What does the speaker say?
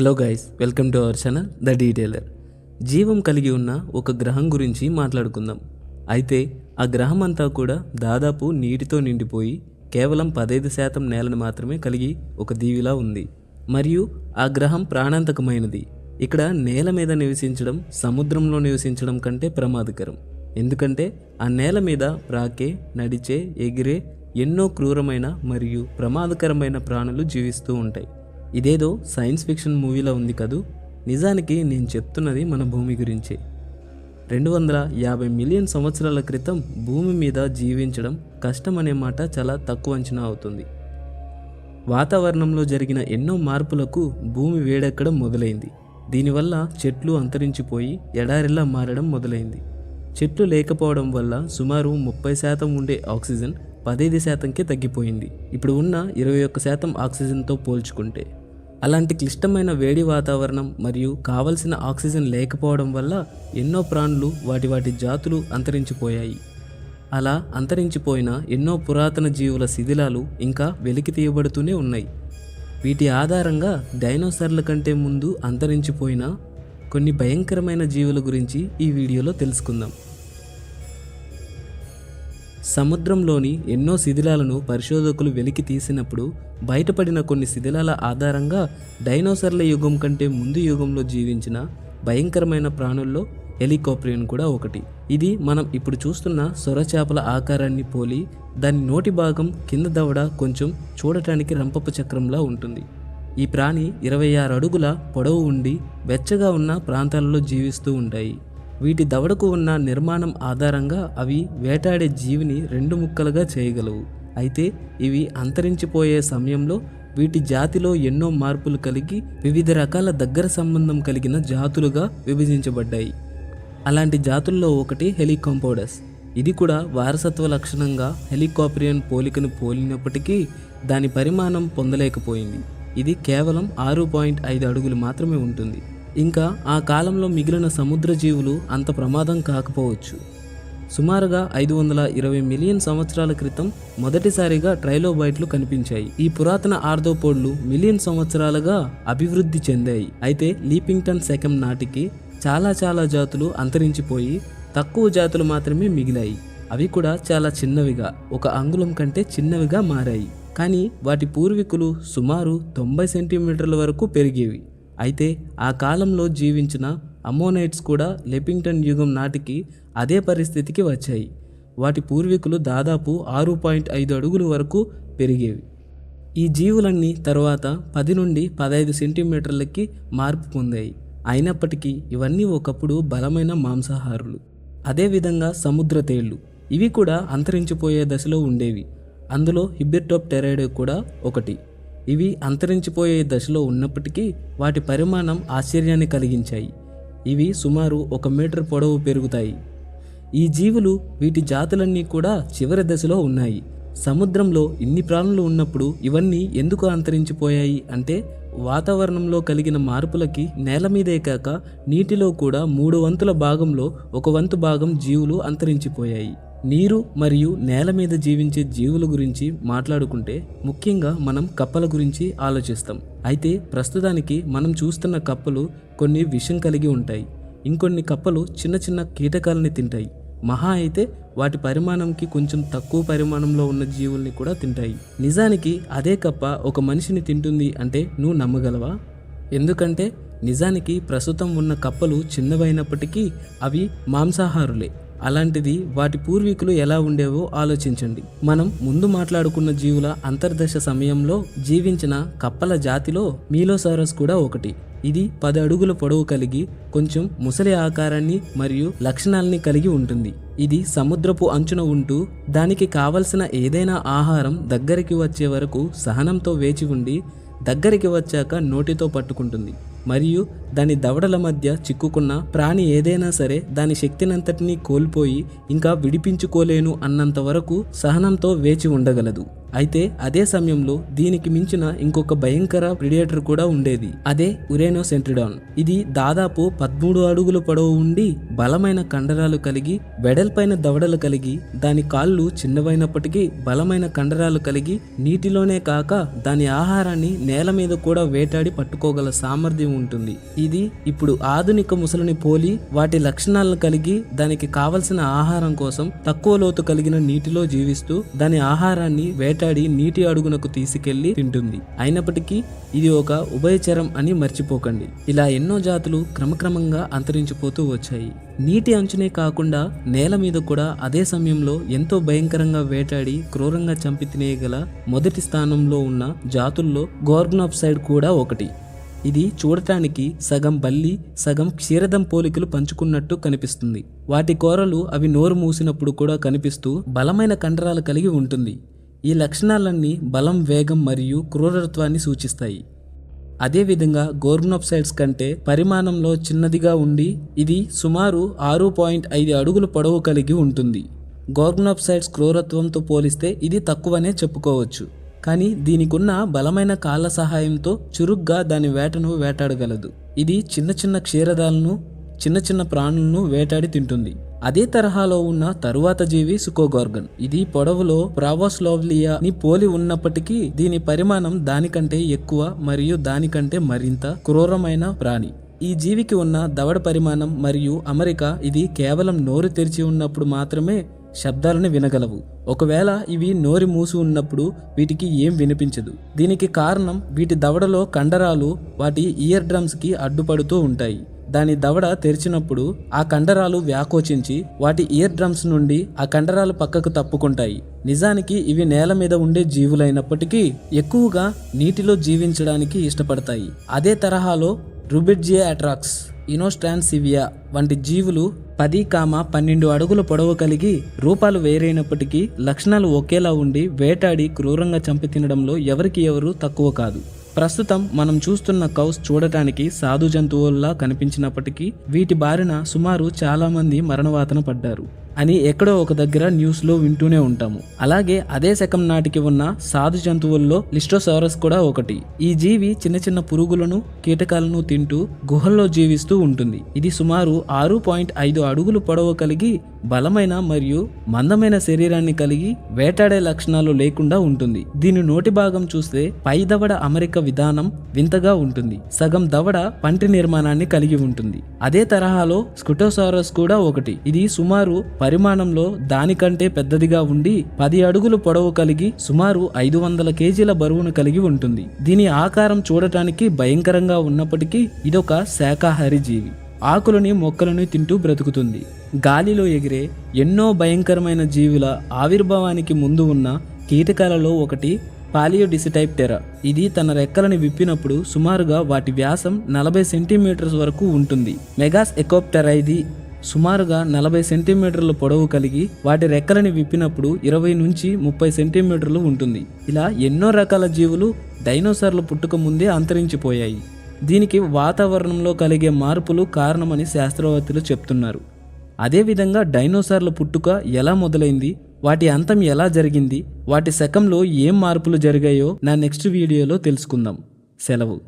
Hello guys, welcome to our channel the detailer. జీవం కలిగి ఉన్న ఒక గ్రహం గురించి మాట్లాడుకుందాం. అయితే ఆ గ్రహం అంతా కూడా దాదాపు నీటితో నిండిపోయి కేవలం 15% నేలను మాత్రమే కలిగి ఒక దీవిలా ఉంది. మరియు ఆ గ్రహం ప్రాణాంతకమైనది. ఇక్కడ నేల మీద నివసించడం సముద్రంలో నివసించడం కంటే ప్రమాదకరం. ఎందుకంటే ఆ నేల మీద ప్రాకే, నడిచే, ఎగిరే ఎన్నో క్రూరమైన మరియు ప్రమాదకరమైన ప్రాణులు జీవిస్తూ ఉంటాయి. ఇదేదో సైన్స్ ఫిక్షన్ మూవీలో ఉంది కదూ. నిజానికి నేను చెప్తున్నది మన భూమి గురించే. 250 మిలియన్ సంవత్సరాల క్రితం భూమి మీద జీవించడం కష్టం అనే మాట చాలా తక్కువ అంచనా అవుతుంది. వాతావరణంలో జరిగిన ఎన్నో మార్పులకు భూమి వేడెక్కడం మొదలైంది. దీనివల్ల చెట్లు అంతరించిపోయి ఎడారిలా మారడం మొదలైంది. చెట్లు లేకపోవడం వల్ల సుమారు 30% ఉండే ఆక్సిజన్ 15%కే తగ్గిపోయింది. ఇప్పుడు ఉన్న 21% ఆక్సిజన్తో పోల్చుకుంటే. అలాంటి క్లిష్టమైన వేడి వాతావరణం మరియు కావలసిన ఆక్సిజన్ లేకపోవడం వల్ల ఎన్నో ప్రాణులు వాటి జాతులు అంతరించిపోయాయి. అలా అంతరించిపోయిన ఎన్నో పురాతన జీవుల శిథిలాలు ఇంకా వెలికి తీయబడుతూనే ఉన్నాయి. వీటి ఆధారంగా డైనోసార్ల కంటే ముందు అంతరించిపోయిన కొన్ని భయంకరమైన జీవుల గురించి ఈ వీడియోలో తెలుసుకుందాం. సముద్రంలోని ఎన్నో శిథిలాలను పరిశోధకులు వెలికి తీసినప్పుడు బయటపడిన కొన్ని శిథిలాల ఆధారంగా డైనోసార్ల యుగం కంటే ముందు యుగంలో జీవించిన భయంకరమైన ప్రాణుల్లో హెలికోప్రియన్ కూడా ఒకటి. ఇది మనం ఇప్పుడు చూస్తున్న సొరచేపల ఆకారాన్ని పోలి దాని నోటి భాగం కింద దవడ కొంచెం చూడటానికి రంపపు చక్రంలా ఉంటుంది. ఈ ప్రాణి 26 అడుగుల పొడవు ఉండి వెచ్చగా ఉన్న ప్రాంతాలలో జీవిస్తూ ఉంటాయి. వీటి దవడకు ఉన్న నిర్మాణం ఆధారంగా అవి వేటాడే జీవిని 2 ముక్కలుగా చేయగలవు. అయితే ఇవి అంతరించిపోయే సమయంలో వీటి జాతిలో ఎన్నో మార్పులు కలిగి వివిధ రకాల దగ్గర సంబంధం కలిగిన జాతులుగా విభజించబడ్డాయి. అలాంటి జాతుల్లో ఒకటి హెలికాంపోడస్. ఇది కూడా వారసత్వ లక్షణంగా హెలికోప్రియన్ పోలికను పోలినప్పటికీ దాని పరిమాణం పొందలేకపోయింది. ఇది కేవలం 6.5 అడుగులు మాత్రమే ఉంటుంది. ఇంకా ఆ కాలంలో మిగిలిన సముద్ర జీవులు అంత ప్రమాదం కాకపోవచ్చు. సుమారుగా 520 మిలియన్ సంవత్సరాల క్రితం మొదటిసారిగా ట్రైలోబైట్లు కనిపించాయి. ఈ పురాతన ఆర్థోపోడ్లు మిలియన్ సంవత్సరాలుగా అభివృద్ధి చెందాయి. అయితే లీపింగ్టన్ శకం నాటికి చాలా జాతులు అంతరించిపోయి తక్కువ జాతులు మాత్రమే మిగిలాయి. అవి కూడా చాలా చిన్నవిగా, 1 అంగుళం కంటే చిన్నవిగా మారాయి. కానీ వాటి పూర్వీకులు సుమారు 90 సెంటీమీటర్ల వరకు పెరిగేవి. అయితే ఆ కాలంలో జీవించిన అమ్మోనైట్స్ కూడా లీపింగ్టన్ యుగం నాటికి అదే పరిస్థితికి వచ్చాయి. వాటి పూర్వీకులు దాదాపు 6.5 అడుగుల వరకు పెరిగేవి. ఈ జీవులన్నీ తరువాత 10 నుండి 15 సెంటీమీటర్లకి మార్పు పొందాయి. అయినప్పటికీ ఇవన్నీ ఒకప్పుడు బలమైన మాంసాహారులు. అదేవిధంగా సముద్ర తేళ్లు, ఇవి కూడా అంతరించిపోయే దశలో ఉండేవి. అందులో హిబెర్టోప్టెరైడ్ కూడా ఒకటి. ఇవి అంతరించిపోయే దశలో ఉన్నప్పటికీ వాటి పరిమాణం ఆశ్చర్యాన్ని కలిగించాయి. ఇవి సుమారు 1 మీటర్ పొడవు పెరుగుతాయి. ఈ జీవులు వీటి జాతులన్నీ కూడా చివరి దశలో ఉన్నాయి. సముద్రంలో ఇన్ని ప్రాణులు ఉన్నప్పుడు ఇవన్నీ ఎందుకు అంతరించిపోయాయి అంటే వాతావరణంలో కలిగిన మార్పులకి నేల మీదే కాక నీటిలో కూడా 3 వంతుల భాగంలో 1 వంతు భాగం జీవులు అంతరించిపోయాయి. నీరు మరియు నేల మీద జీవించే జీవుల గురించి మాట్లాడుకుంటే ముఖ్యంగా మనం కప్పల గురించి ఆలోచిస్తాం. అయితే ప్రస్తుతానికి మనం చూస్తున్న కప్పలు కొన్ని విషం కలిగి ఉంటాయి. ఇంకొన్ని కప్పలు చిన్న కీటకాలని తింటాయి. మహా అయితే వాటి పరిమాణంకి కొంచెం తక్కువ పరిమాణంలో ఉన్న జీవుల్ని కూడా తింటాయి. నిజానికి అదే కప్ప ఒక మనిషిని తింటుంది అంటే నువ్వు నమ్మగలవా? ఎందుకంటే నిజానికి ప్రస్తుతం ఉన్న కప్పలు చిన్నవైనప్పటికీ అవి మాంసాహారులే. అలాంటిది వాటి పూర్వీకులు ఎలా ఉండేవో ఆలోచించండి. మనం ముందు మాట్లాడుకున్న జీవుల అంతర్దశ సమయంలో జీవించిన కప్పల జాతిలో మీలోసారస్ కూడా ఒకటి. ఇది 10 అడుగుల పొడవు కలిగి కొంచెం ముసలి ఆకారాన్ని మరియు లక్షణాలని కలిగి ఉంటుంది. ఇది సముద్రపు అంచున ఉంటూ దానికి కావలసిన ఏదైనా ఆహారం దగ్గరికి వచ్చే వరకు సహనంతో వేచి ఉండి దగ్గరికి వచ్చాక నోటితో పట్టుకుంటుంది. మరియు దాని దవడల మధ్య చిక్కుకున్న ప్రాణి ఏదైనా సరే దాని శక్తినంతటినీ కోల్పోయి ఇంకా విడిపించుకోలేను అన్నంత వరకు సహనంతో వేచి ఉండగలదు. అయితే అదే సమయంలో దీనికి మించిన ఇంకొక భయంకర ప్రిడేటర్ కూడా ఉండేది. అదే ఉరేనోసెంట్రిడాన్. ఇది దాదాపు 13 అడుగుల పొడవు ఉండి బలమైన కండరాలు కలిగి వెడల్పైన దవడలు కలిగి దాని కాళ్ళు చిన్నవైనప్పటికీ బలమైన కండరాలు కలిగి నీటిలోనే కాక దాని ఆహారాన్ని నేల మీద కూడా వేటాడి పట్టుకోగల సామర్థ్యం ఉంటుంది. ఇది ఇప్పుడు ఆధునిక ముసలిని పోలి వాటి లక్షణాలను కలిగి దానికి కావలసిన ఆహారం కోసం తక్కువ లోతు కలిగిన నీటిలో జీవిస్తూ దాని ఆహారాన్ని వేటాడి నీటి అడుగునకు తీసుకెళ్లి తింటుంది. అయినప్పటికీ ఇది ఒక ఉభయచరం అని మర్చిపోకండి. ఇలా ఎన్నో జాతులు క్రమక్రమంగా అంతరించిపోతూ వచ్చాయి. నీటి అంచునే కాకుండా నేల మీద కూడా అదే సమయంలో ఎంతో భయంకరంగా వేటాడి క్రూరంగా చంపి తినేయగల మొదటి స్థానంలో ఉన్న జాతుల్లో గోర్గ్నాప్సైడ్ కూడా ఒకటి. ఇది చూడటానికి సగం బల్లి సగం క్షీరదం పోలికలు పంచుకున్నట్టు కనిపిస్తుంది. వాటి కోరలు అవి నోరు మూసినప్పుడు కూడా కనిపిస్తూ బలమైన కండరాలు కలిగి ఉంటుంది. ఈ లక్షణాలన్నీ బలం, వేగం మరియు క్రూరత్వాన్ని సూచిస్తాయి. అదేవిధంగా గోర్గ్నాప్సైడ్స్ కంటే పరిమాణంలో చిన్నదిగా ఉండి ఇది సుమారు 6.5 అడుగుల పొడవు కలిగి ఉంటుంది. గోర్గ్నాప్సైడ్స్ క్రూరత్వంతో పోలిస్తే ఇది తక్కువనే చెప్పుకోవచ్చు. కానీ దీనికున్న బలమైన కాళ్ళ సహాయంతో చురుగ్గా దాని వేటను వేటాడగలదు. ఇది చిన్న చిన్న క్షీరదాలను చిన్న చిన్న ప్రాణులను వేటాడి తింటుంది. అదే తరహాలో ఉన్న తరువాత జీవి సుకోగోర్గన్. ఇది పొడవులో ప్రావోస్లోవ్లియాని పోలి ఉన్నప్పటికీ దీని పరిమాణం దానికంటే ఎక్కువ మరియు దానికంటే మరింత క్రూరమైన ప్రాణి. ఈ జీవికి ఉన్న దవడ పరిమాణం మరియు అమరిక ఇది కేవలం నోరు తెరిచి ఉన్నప్పుడు మాత్రమే శబ్దాలను వినగలవు. ఒకవేళ ఇవి నోరి మూసి ఉన్నప్పుడు వీటికి ఏం వినిపించదు. దీనికి కారణం వీటి దవడలో కండరాలు వాటి ఇయర్ డ్రమ్స్ కి అడ్డుపడుతూ ఉంటాయి. దాని దవడ తెరిచినప్పుడు ఆ కండరాలు వ్యాకోచించి వాటి ఇయర్ డ్రమ్స్ నుండి ఆ కండరాలు పక్కకు తప్పుకుంటాయి. నిజానికి ఇవి నేల మీద ఉండే జీవులైనప్పటికీ ఎక్కువగా నీటిలో జీవించడానికి ఇష్టపడతాయి. అదే తరహాలో రుబిడ్జియా అట్రాక్స్, ఇనోస్ట్రాన్సివియా వంటి జీవులు 10-12 అడుగుల పొడవు కలిగి రూపాలు వేరైనప్పటికీ లక్షణాలు ఒకేలా ఉండి వేటాడి క్రూరంగా చంపి తినడంలో ఎవరికి ఎవరు తక్కువ కాదు. ప్రస్తుతం మనం చూస్తున్న కౌస్ చూడటానికి సాధు జంతువుల్లా కనిపించినప్పటికీ వీటి బారిన సుమారు చాలా మంది మరణవాతన పడ్డారు అని ఎక్కడో ఒక దగ్గర న్యూస్లో వింటూనే ఉంటాము. అలాగే అదే శకం నాటికి ఉన్న సాధు జంతువుల్లో లిస్టోసారస్ కూడా ఒకటి. ఈ జీవి చిన్న చిన్న పురుగులను కీటకాలను తింటూ గుహల్లో జీవిస్తూ ఉంటుంది. ఇది సుమారు 6.5 అడుగులు పొడవు కలిగి బలమైన మరియు మందమైన శరీరాన్ని కలిగి వేటాడే లక్షణాలు లేకుండా ఉంటుంది. దీని నోటి భాగం చూస్తే పై దవడ అమరిక విధానం వింతగా ఉంటుంది. సగం దవడ పంటి నిర్మాణాన్ని కలిగి ఉంటుంది. అదే తరహాలో స్కుటోసారస్ కూడా ఒకటి. ఇది సుమారు పరిమాణంలో దానికంటే పెద్దదిగా ఉండి 10 అడుగులు పొడవు కలిగి సుమారు 500 కేజీల బరువును కలిగి ఉంటుంది. దీని ఆకారం చూడటానికి భయంకరంగా ఉన్నప్పటికీ ఇదొక శాకాహారి జీవి. ఆకులని మొక్కలను తింటూ బ్రతుకుతుంది. గాలిలో ఎగిరే ఎన్నో భయంకరమైన జీవుల ఆవిర్భావానికి ముందు ఉన్న కీటకాలలో ఒకటి పాలియోడిసిటైప్టెరా. ఇది తన రెక్కలను విప్పినప్పుడు సుమారుగా వాటి వ్యాసం 40 సెంటీమీటర్స్ వరకు ఉంటుంది. మెగాస్ ఎకోప్టెరైది సుమారుగా 40 సెంటీమీటర్ల పొడవు కలిగి వాటి రెక్కలని విప్పినప్పుడు 20 నుంచి 30 సెంటీమీటర్లు ఉంటుంది. ఇలా ఎన్నో రకాల జీవులు డైనోసార్ల పుట్టుక ముందే అంతరించిపోయాయి. దీనికి వాతావరణంలో కలిగే మార్పులు కారణమని శాస్త్రవేత్తలు చెప్తున్నారు. అదేవిధంగా డైనోసార్ల పుట్టుక ఎలా మొదలైంది, వాటి అంతం ఎలా జరిగింది, వాటి శకంలో ఏం మార్పులు జరిగాయో నా నెక్స్ట్ వీడియోలో తెలుసుకుందాం. సెలవు.